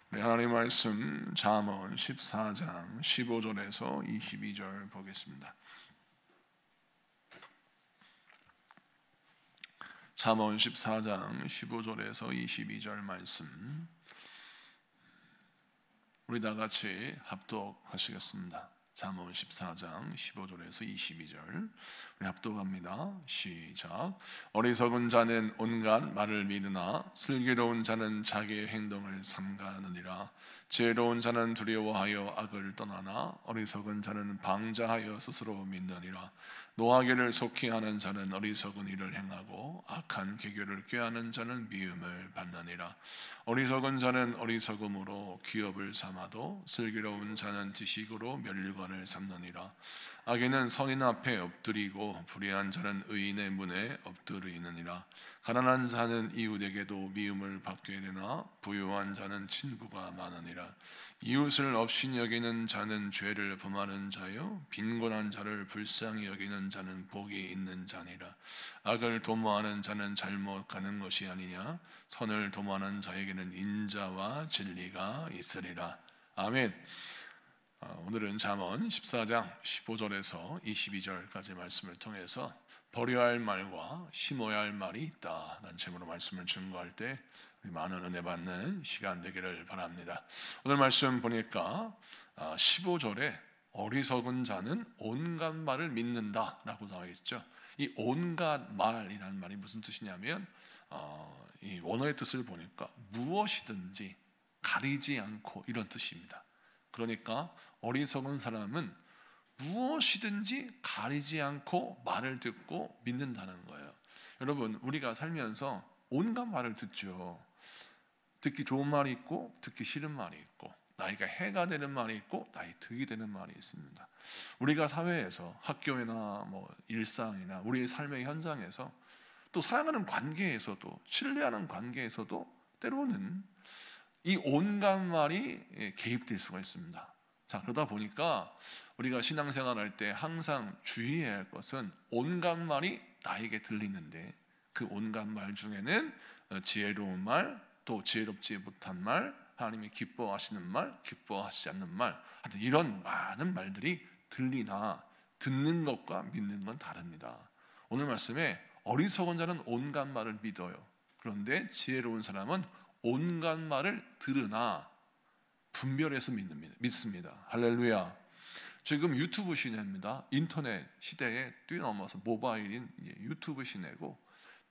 네, 하나님 말씀 잠언 14장 15절에서 22절 보겠습니다. 잠언 14장 15절에서 22절 말씀 우리 다 같이 합독하시겠습니다. 잠언 14장 15절에서 22절 우리 합독합니다. 시작. 어리석은 자는 온갖 말을 믿으나 슬기로운 자는 자기의 행동을 삼가하느니라. 지혜로운 자는 두려워하여 악을 떠나나 어리석은 자는 방자하여 스스로 믿느니라. 노하기를 속히 하는 자는 어리석은 일을 행하고 악한 계교를 꾀하는 자는 미움을 받느니라. 어리석은 자는 어리석음으로 기업을 삼아도 슬기로운 자는 지식으로 면류관을 삼느니라. 악인은 선인 앞에 엎드리고 불의한 자는 의인의 문에 엎드리느니라. 가난한 자는 이웃에게도 미움을 받게 되나 부유한 자는 친구가 많으니라. 이웃을 업신이 여기는 자는 죄를 범하는 자요 빈곤한 자를 불쌍히 여기는 자는 복이 있는 자니라. 악을 도모하는 자는 잘못 가는 것이 아니냐 선을 도모하는 자에게는 인자와 진리가 있으리라. 아멘. 오늘은 잠언 14장 15절에서 22절까지 말씀을 통해서 버려야 할 말과 심어야 할 말이 있다 라는 제목으로 말씀을 증거할 때 많은 은혜 받는 시간 되기를 바랍니다. 오늘 말씀 보니까 15절에 어리석은 자는 온갖 말을 믿는다 라고 나와 있죠. 이 온갖 말이라는 말이 무슨 뜻이냐면 이 원어의 뜻을 보니까 무엇이든지 가리지 않고 이런 뜻입니다. 그러니까 어리석은 사람은 무엇이든지 가리지 않고 말을 듣고 믿는다는 거예요. 여러분, 우리가 살면서 온갖 말을 듣죠. 듣기 좋은 말이 있고 듣기 싫은 말이 있고 나이가 해가 되는 말이 있고 나이 득이 되는 말이 있습니다. 우리가 사회에서 학교나 일상이나 우리의 삶의 현장에서 또 사랑하는 관계에서도 신뢰하는 관계에서도 때로는 이 온갖 말이 개입될 수가 있습니다. 자, 그러다 보니까 우리가 신앙생활할 때 항상 주의해야 할 것은 온갖 말이 나에게 들리는데 그 온갖 말 중에는 지혜로운 말, 또 지혜롭지 못한 말, 하나님이 기뻐하시는 말, 기뻐하시지 않는 말, 하여튼 이런 많은 말들이 들리나 듣는 것과 믿는 건 다릅니다. 오늘 말씀에 어리석은 자는 온갖 말을 믿어요. 그런데 지혜로운 사람은 온갖 말을 들으나 분별해서 믿습니다. 할렐루야. 지금 유튜브 시대입니다. 인터넷 시대에 뛰어넘어서 모바일인 유튜브 시대고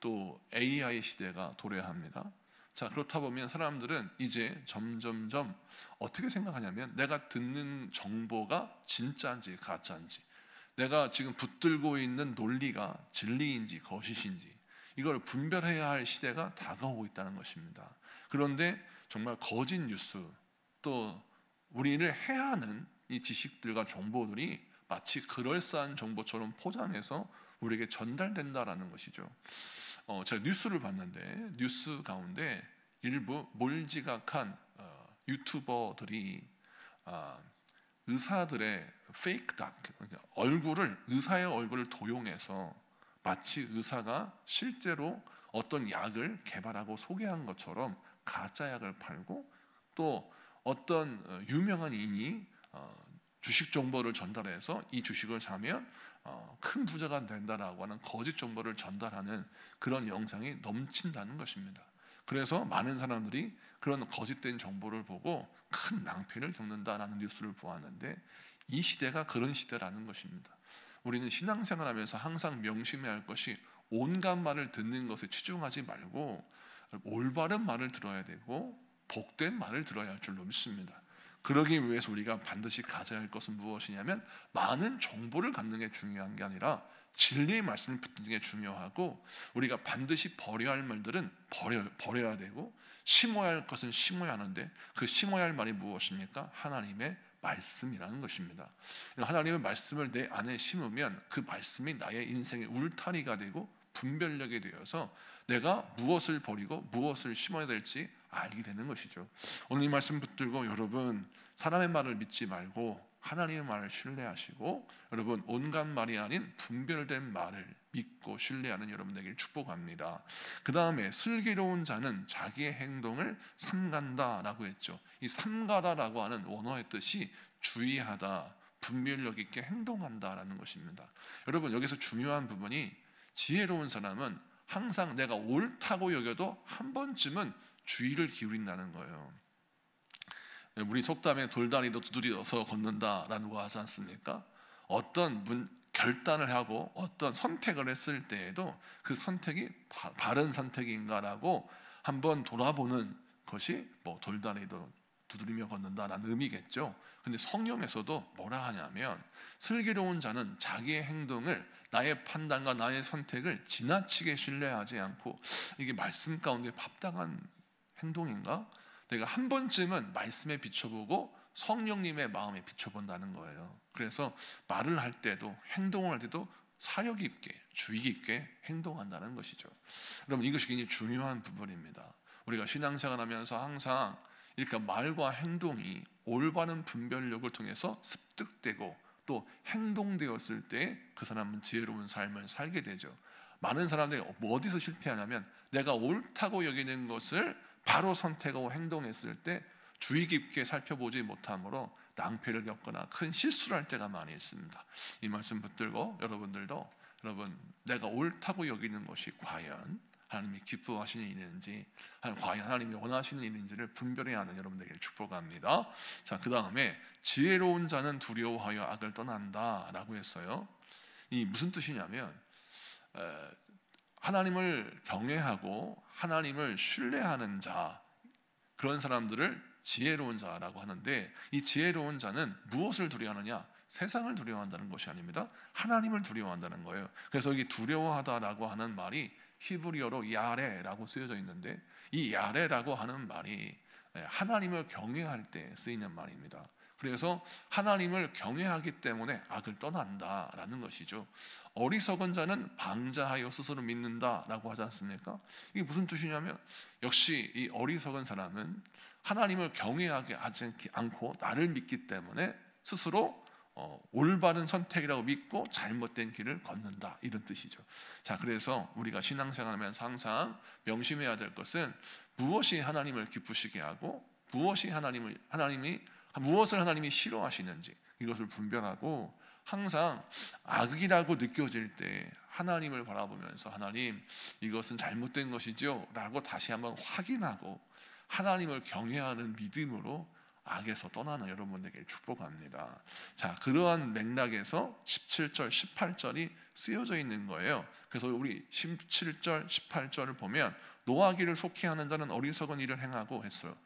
또 AI 시대가 도래합니다. 자, 그렇다 보면 사람들은 이제 점점점 어떻게 생각하냐면 내가 듣는 정보가 진짜인지 가짜인지, 내가 지금 붙들고 있는 논리가 진리인지 거짓인지 이걸 분별해야 할 시대가 다가오고 있다는 것입니다. 그런데 정말 거짓 뉴스 또 우리를 해하는 이 지식들과 정보들이 마치 그럴싸한 정보처럼 포장해서 우리에게 전달된다라는 것이죠. 제가 뉴스를 봤는데 뉴스 가운데 일부 몰지각한 유튜버들이 의사들의 페이크 다큐, 의사의 얼굴을 도용해서 마치 의사가 실제로 어떤 약을 개발하고 소개한 것처럼 가짜 약을 팔고 또 어떤 유명한 인이 주식 정보를 전달해서 이 주식을 사면 큰 부자가 된다라고 하는 거짓 정보를 전달하는 그런 영상이 넘친다는 것입니다. 그래서 많은 사람들이 그런 거짓된 정보를 보고 큰 낭패를 겪는다라는 뉴스를 보았는데 이 시대가 그런 시대라는 것입니다. 우리는 신앙생활하면서 항상 명심해야 할 것이 온갖 말을 듣는 것에 치중하지 말고 올바른 말을 들어야 되고 복된 말을 들어야 할 줄로 믿습니다. 그러기 위해서 우리가 반드시 가져야 할 것은 무엇이냐면 많은 정보를 갖는 게 중요한 게 아니라 진리의 말씀을 붙드는 게 중요하고 우리가 반드시 버려야 할 말들은 버려야 되고 심어야 할 것은 심어야 하는데 그 심어야 할 말이 무엇입니까? 하나님의 말씀이라는 것입니다. 하나님의 말씀을 내 안에 심으면 그 말씀이 나의 인생의 울타리가 되고 분별력이 되어서 내가 무엇을 버리고 무엇을 심어야 될지 알게 되는 것이죠. 오늘 이 말씀 붙들고 여러분 사람의 말을 믿지 말고 하나님의 말을 신뢰하시고 여러분 온갖 말이 아닌 분별된 말을 믿고 신뢰하는 여러분에게 축복합니다. 그 다음에 슬기로운 자는 자기의 행동을 삼간다라고 했죠. 이 삼가다라고 하는 원어의 뜻이 주의하다, 분별력 있게 행동한다라는 것입니다. 여러분 여기서 중요한 부분이 지혜로운 사람은 항상 내가 옳다고 여겨도 한 번쯤은 주의를 기울인다는 거예요. 우리 속담에 돌다리도 두드려서 걷는다라고 하지 않습니까? 어떤 결단을 하고 어떤 선택을 했을 때에도 그 선택이 바른 선택인가라고 한번 돌아보는 것이 돌다리도 두드리며 걷는다라는 의미겠죠. 근데 성경에서도 뭐라 하냐면 슬기로운 자는 자기의 행동을 나의 판단과 나의 선택을 지나치게 신뢰하지 않고 이게 말씀 가운데 합당한 행동인가? 내가 한 번쯤은 말씀에 비춰보고 성령님의 마음에 비춰본다는 거예요. 그래서 말을 할 때도 행동을 할 때도 사력 있게 주의 깊게 행동한다는 것이죠. 여러분 이것이 굉장히 중요한 부분입니다. 우리가 신앙생활하면서 항상 이렇게 말과 행동이 올바른 분별력을 통해서 습득되고 또 행동되었을 때 그 사람은 지혜로운 삶을 살게 되죠. 많은 사람들이 어디서 실패하냐면 내가 옳다고 여기는 것을 바로 선택하고 행동했을 때 주의 깊게 살펴보지 못함으로 낭패를 겪거나 큰 실수를 할 때가 많이 있습니다. 이 말씀 붙들고 여러분들도 내가 옳다고 여기는 것이 과연 하나님이 기뻐하시는 일인지 과연 하나님이 원하시는 일인지를 분별해야 하는 여러분들에게 축복합니다. 자, 그 다음에 지혜로운 자는 두려워하여 악을 떠난다 라고 했어요. 이 무슨 뜻이냐면 하나님을 경외하고 하나님을 신뢰하는 자, 그런 사람들을 지혜로운 자라고 하는데 이 지혜로운 자는 무엇을 두려워하느냐? 세상을 두려워한다는 것이 아닙니다. 하나님을 두려워한다는 거예요. 그래서 여기 두려워하다라고 하는 말이 히브리어로 야레라고 쓰여져 있는데 이 야레라고 하는 말이 하나님을 경외할 때 쓰이는 말입니다. 그래서 하나님을 경외하기 때문에 악을 떠난다라는 것이죠. 어리석은 자는 방자하여 스스로 믿는다라고 하지 않습니까? 이게 무슨 뜻이냐면 역시 이 어리석은 사람은 하나님을 경외하게 하지 않고 나를 믿기 때문에 스스로 올바른 선택이라고 믿고 잘못된 길을 걷는다 이런 뜻이죠. 자, 그래서 우리가 신앙생활하면서 항상 명심해야 될 것은 무엇이 하나님을 기쁘시게 하고 무엇을 하나님이 싫어하시는지 이것을 분별하고 항상 악이라고 느껴질 때 하나님을 바라보면서 하나님 이것은 잘못된 것이죠 라고 다시 한번 확인하고 하나님을 경외하는 믿음으로 악에서 떠나는 여러분에게 축복합니다. 자, 그러한 맥락에서 17절, 18절이 쓰여져 있는 거예요. 그래서 우리 17절, 18절을 보면 노하기를 속히 하는 자는 어리석은 일을 행하고 했어요.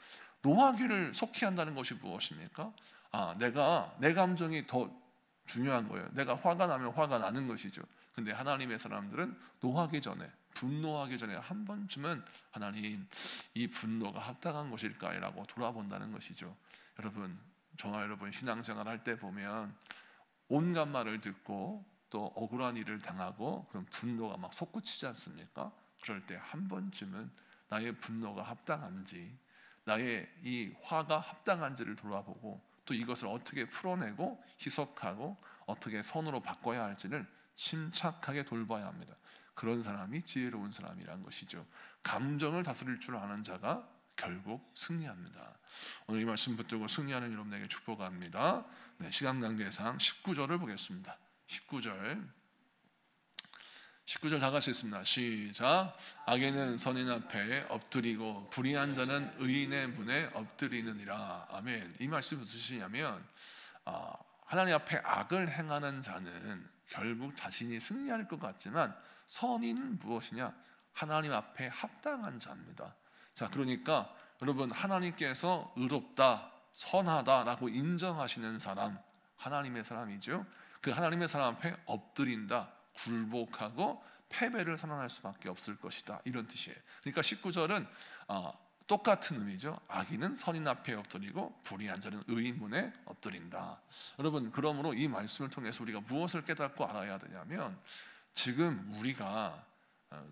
노하기를 속히 한다는 것이 무엇입니까? 내 감정이 더 중요한 거예요. 내가 화가 나면 화가 나는 것이죠. 근데 하나님의 사람들은 노하기 전에 분노하기 전에 한 번쯤은 하나님 이 분노가 합당한 것일까라고 돌아본다는 것이죠. 여러분, 저와 여러분 신앙생활 할 때 보면 온갖 말을 듣고 또 억울한 일을 당하고 그런 분노가 막 솟구치지 않습니까? 그럴 때 한 번쯤은 나의 분노가 합당한지 나의 이 화가 합당한지를 돌아보고 또 이것을 어떻게 풀어내고 희석하고 어떻게 선으로 바꿔야 할지를 침착하게 돌봐야 합니다. 그런 사람이 지혜로운 사람이란 것이죠. 감정을 다스릴 줄 아는 자가 결국 승리합니다. 오늘 이 말씀 붙들고 승리하는 여러분에게 축복합니다. 네, 시간 관계상 19절을 보겠습니다. 19절 다 같이 읽습니다. 시작. 악인은 선인 앞에 엎드리고 불의한 자는 의인의 문에 엎드리느니라. 아멘. 이 말씀이 무슨 뜻이냐면 하나님 앞에 악을 행하는 자는 결국 자신이 승리할 것 같지만 선인은 무엇이냐? 하나님 앞에 합당한 자입니다. 자, 그러니까 여러분 하나님께서 의롭다, 선하다라고 인정하시는 사람, 하나님의 사람이죠. 그 하나님의 사람 앞에 엎드린다, 굴복하고 패배를 선언할 수밖에 없을 것이다. 이런 뜻이에요. 그러니까 19절은 똑같은 의미죠. 악인은 선인 앞에 엎드리고 불의한 자는 의인 문에 엎드린다. 여러분, 그러므로 이 말씀을 통해서 우리가 무엇을 깨닫고 알아야 되냐면 지금 우리가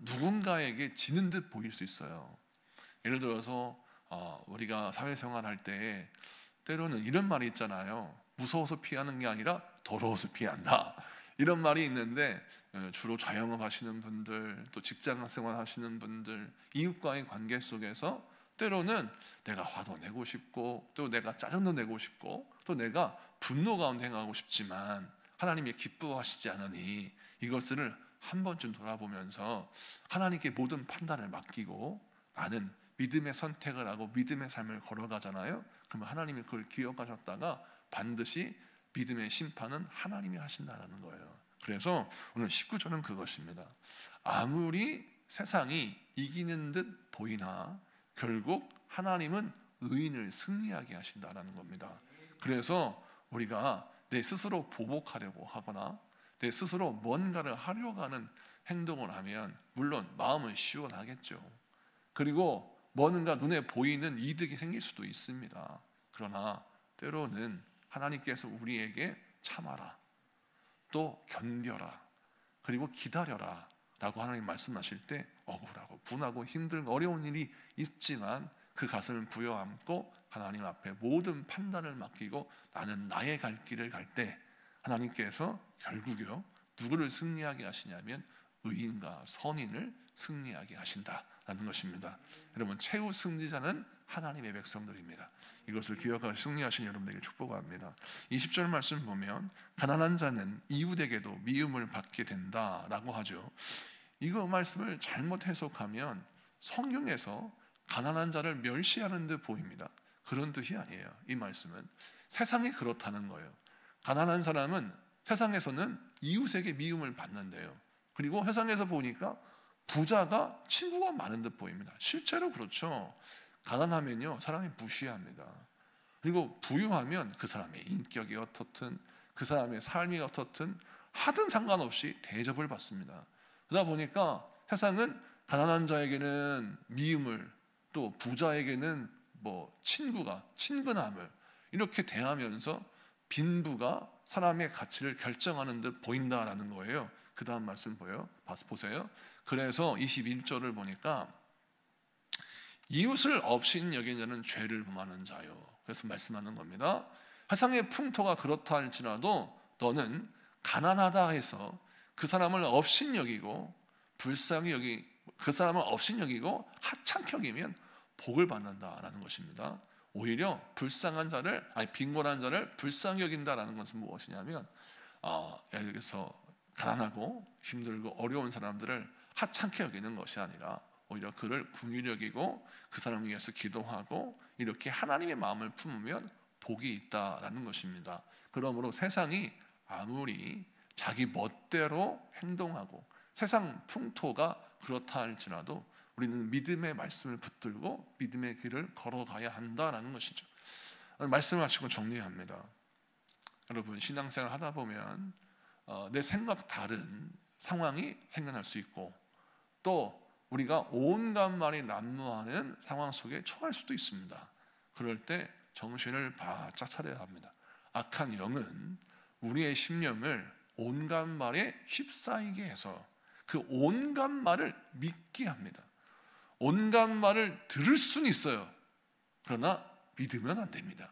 누군가에게 지는 듯 보일 수 있어요. 예를 들어서 우리가 사회생활 할 때 때로는 이런 말이 있잖아요. 무서워서 피하는 게 아니라 더러워서 피한다, 이런 말이 있는데, 주로 자영업 하시는 분들, 또 직장 생활 하시는 분들, 이웃과의 관계 속에서 때로는 내가 화도 내고 싶고, 또 내가 짜증도 내고 싶고, 또 내가 분노 가운데 행하고 싶지만 하나님이 기뻐하시지 않으니 이것을 한 번쯤 돌아보면서 하나님께 모든 판단을 맡기고 나는 믿음의 선택을 하고 믿음의 삶을 걸어가잖아요. 그러면 하나님이 그걸 기억하셨다가 반드시 믿음의 심판은 하나님이 하신다는 거예요. 그래서 오늘 19절은 그것입니다. 아무리 세상이 이기는 듯 보이나 결국 하나님은 의인을 승리하게 하신다는 겁니다. 그래서 우리가 내 스스로 보복하려고 하거나 내 스스로 뭔가를 하려고 하는 행동을 하면 물론 마음은 시원하겠죠. 그리고 뭔가 눈에 보이는 이득이 생길 수도 있습니다. 그러나 때로는 하나님께서 우리에게 참아라, 또 견뎌라, 그리고 기다려라 라고 하나님 말씀하실 때 억울하고 분하고 힘들고 어려운 일이 있지만 그 가슴을 부여안고 하나님 앞에 모든 판단을 맡기고 나는 나의 갈 길을 갈 때 하나님께서 결국요 누구를 승리하게 하시냐면 의인과 선인을 승리하게 하신다라는 것입니다. 여러분, 최후 승리자는 하나님의 백성들입니다. 이것을 기억하고 승리하신 여러분에게 축복합니다. 20절 말씀 보면 가난한 자는 이웃에게도 미움을 받게 된다라고 하죠. 이거 말씀을 잘못 해석하면 성경에서 가난한 자를 멸시하는 듯 보입니다. 그런 뜻이 아니에요. 이 말씀은 세상이 그렇다는 거예요. 가난한 사람은 세상에서는 이웃에게 미움을 받는데요. 그리고 세상에서 보니까 부자가 친구가 많은 듯 보입니다. 실제로 그렇죠. 가난하면요 사람이 무시합니다. 그리고 부유하면 그 사람의 인격이 어떻든 그 사람의 삶이 어떻든 하든 상관없이 대접을 받습니다. 그러다 보니까 세상은 가난한 자에게는 미움을, 또 부자에게는 친근함을 이렇게 대하면서 빈부가 사람의 가치를 결정하는 듯 보인다라는 거예요. 그 다음 말씀 보세요. 그래서 21절을 보니까 이웃을 업신 여긴 자는 죄를 범하는 자요. 그래서 말씀하는 겁니다. 세상의 풍토가 그렇다 할지라도 너는 가난하다 해서 그 사람을 업신 여기고 불쌍히 여기 그 사람을 업신 여기고 하찮게 여기면 복을 받는다라는 것입니다. 오히려 불쌍한 자를 빈곤한 자를 불쌍히 여긴다라는 것은 무엇이냐면 여기서 가난하고 힘들고 어려운 사람들을 하찮게 여기는 것이 아니라 오히려 그를 긍휼히 여기고 그 사람을 위해서 기도하고 이렇게 하나님의 마음을 품으면 복이 있다라는 것입니다. 그러므로 세상이 아무리 자기 멋대로 행동하고 세상 풍토가 그렇다 할지라도 우리는 믿음의 말씀을 붙들고 믿음의 길을 걸어가야 한다라는 것이죠. 말씀을 마치고 정리합니다. 여러분, 신앙생활 하다 보면 내 생각 다른 상황이 생겨날 수 있고 또 우리가 온갖 말이 난무하는 상황 속에 처할 수도 있습니다. 그럴 때 정신을 바짝 차려야 합니다. 악한 영은 우리의 심령을 온갖 말에 휩싸이게 해서 그 온갖 말을 믿게 합니다. 온갖 말을 들을 수는 있어요. 그러나 믿으면 안 됩니다.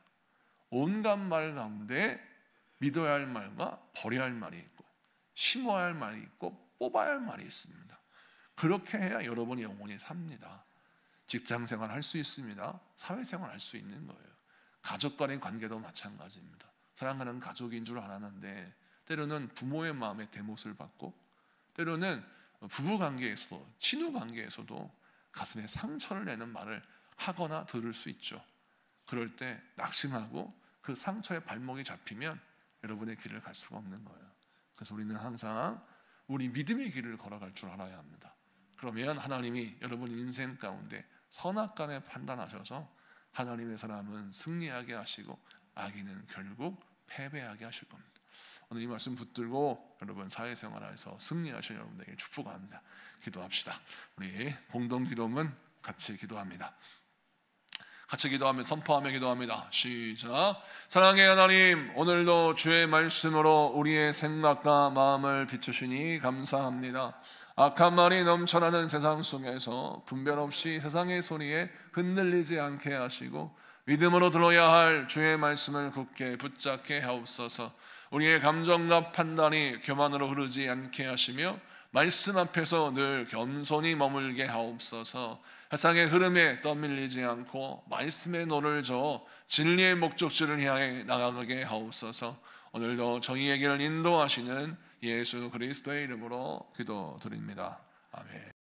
온갖 말 가운데 믿어야 할 말과 버려야 할 말이 있고 심어야 할 말이 있고 뽑아야 할 말이 있습니다. 그렇게 해야 여러분이 영원히 삽니다. 직장생활 할 수 있습니다. 사회생활 할 수 있는 거예요. 가족 간의 관계도 마찬가지입니다. 사랑하는 가족인 줄 알았는데 때로는 부모의 마음에 대못을 받고 때로는 부부관계에서도 친후관계에서도 가슴에 상처를 내는 말을 하거나 들을 수 있죠. 그럴 때 낙심하고 그 상처에 발목이 잡히면 여러분의 길을 갈 수가 없는 거예요. 그래서 우리는 항상 우리 믿음의 길을 걸어갈 줄 알아야 합니다. 그러면 하나님이 여러분 인생 가운데 선악간에 판단하셔서 하나님의 사람은 승리하게 하시고 악인은 결국 패배하게 하실 겁니다. 오늘 이 말씀 붙들고 여러분 사회생활에서 승리하시는 여러분에게 축복합니다. 기도합시다. 우리 공동기도문 같이 기도합니다. 같이 기도하며 선포하며 기도합니다. 시작. 사랑의 하나님, 오늘도 주의 말씀으로 우리의 생각과 마음을 비추시니 감사합니다. 악한 말이 넘쳐나는 세상 속에서 분별 없이 세상의 소리에 흔들리지 않게 하시고 믿음으로 들어야 할 주의 말씀을 굳게 붙잡게 하옵소서. 우리의 감정과 판단이 교만으로 흐르지 않게 하시며 말씀 앞에서 늘 겸손히 머물게 하옵소서. 세상의 흐름에 떠밀리지 않고 말씀의 노를 저어 진리의 목적지를 향해 나아가게 하옵소서. 오늘도 저희에게를 인도하시는 예수 그리스도의 이름으로 기도드립니다. 아멘.